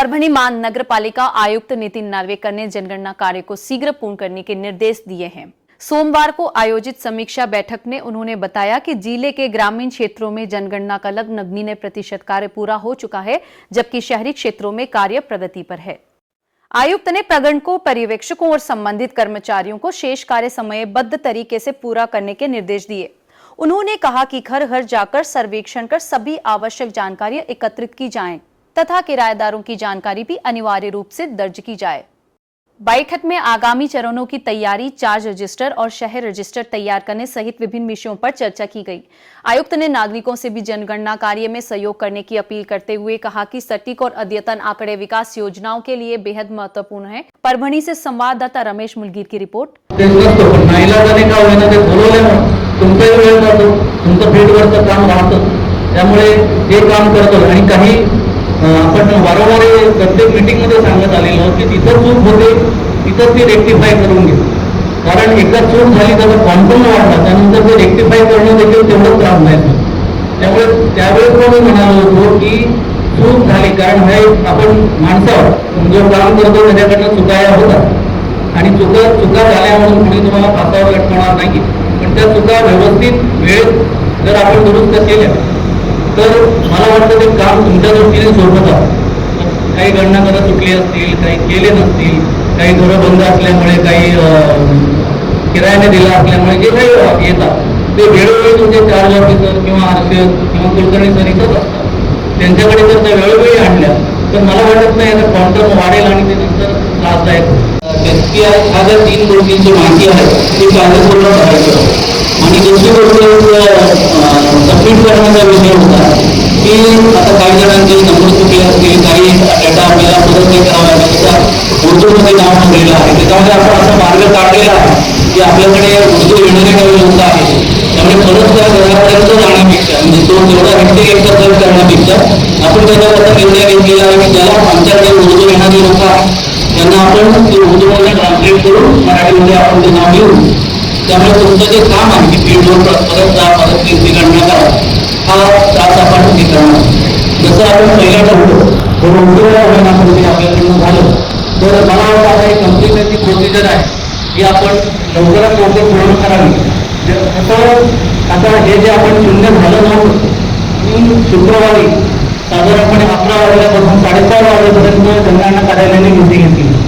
परभणी महानगर पालिका आयुक्त नितिन नार्वेकर ने जनगणना कार्य को शीघ्र पूर्ण करने के निर्देश दिए हैं। सोमवार को आयोजित समीक्षा बैठक में उन्होंने बताया कि जिले के ग्रामीण क्षेत्रों में जनगणना का लगभग 99% कार्य पूरा हो चुका है, जबकि शहरी क्षेत्रों में कार्य प्रगति पर है। आयुक्त ने प्रगणकों, पर्यवेक्षकों और संबंधित कर्मचारियों को शेष कार्य समयबद्ध तरीके से पूरा करने के निर्देश दिए। उन्होंने कहा कि घर घर जाकर सर्वेक्षण कर सभी आवश्यक जानकारी एकत्रित की जाएं तथा किराएदारों की जानकारी भी अनिवार्य रूप से दर्ज की जाए। बैठक में आगामी चरणों की तैयारी, चार्ज रजिस्टर और शहर रजिस्टर तैयार करने सहित विभिन्न विषयों पर चर्चा की गई। आयुक्त ने नागरिकों से भी जनगणना कार्य में सहयोग करने की अपील करते हुए कहा कि सटीक और अद्यतन आंकड़े विकास योजनाओं के लिए बेहद महत्वपूर्ण है। परभणी से संवाददाता रमेश मुलगीर की रिपोर्ट। आपण वारंवार प्रत्येक मीटिंग मध्ये सांगत आलेलो की तिथं चूक होते तिथं ती रेक्टिफाय करून घे, कारण एकदा चूक झाली त्याचा क्वांटम वाढला त्यानंतर ते रेक्टिफाय करणं देखील तेवढंच काम नाही। त्यामुळे त्यावेळेस मी म्हणालो होतो की चूक झाली, कारण हे आपण माणसावर जो काम करतो त्याच्याकडनं चुकाया होतात आणि चुका झाल्या म्हणून कोणी तुम्हाला फासावर लटकवणार नाही, पण त्या चुका व्यवस्थित वेळेत जर आपण दुरुस्त केल्या तर मला वाटतं ते काम तुमच्या दृष्टीने सोडवत आहे। काही गणना करत चुकले असतील, काही केले नसतील, काही घरं बंद असल्यामुळे, काही किरायाने दिला असल्यामुळे जे काही येतात ते वेळोवेळी तुमचे चार्ज ऑफिसर किंवा आरक्षक किंवा कुलकर्णी सर इथंच असतात। त्यांच्याकडे जर त्या वेळोवेळी आणल्या तर मला वाटत नाही याचा क्वांटम वाढेल आणि ते नंतर त्रासदायक SPI ह्या ज्या 3 गोष्टींची माहिती आहे ती कागदपत्र करायचं आणि दुसरी गोष्ट सबमिट करण्याचा विषय होता की आता काही जणांचे नंबर चुकले असतील, काही डेटा आपल्याला परत नाही करावा लागेल, उर्दूमध्ये नाव नोंदलेलं आहे। त्याच्यामध्ये आपण असा मार्ग काढलेला आहे की आपल्याकडे उर्दू येणारे काही लोक आहेत, त्यामुळे परत त्या घरापर्यंत जाण्यापेक्षा म्हणजे तो जेवढा व्यक्ती एक्सरसाइज करण्यापेक्षा आपण त्याच्यावर निर्णय घेतलेला आहे की ज्याला आमच्याकडे उर्दू येणारी लोक आहेत त्यांना आपण ते उर्दूमध्ये ट्रान्सलेट करून मराठीमध्ये आपण ते नाव घेऊ। त्यामुळे तुमचं जे काम आहे की फील्डवर परत जा, परत त्यांची गणना करा, हा त्रास आपण हे करणार। जसं आपण पहिला ठरवतो आपल्याकडनं झालं तर मला वाटतं आता एक कंप्लीटची प्रोसिजर आहे की आपण लवकरात लवकर पूर्ण करावी। तसं आता हे जे आपण शून्य झालं नव्हतं, शुक्रवारी साधारणपणे 11 वाजल्यापासून 6:30 वाजेपर्यंत जनगणना कार्यालयाने मिटिंग घेतली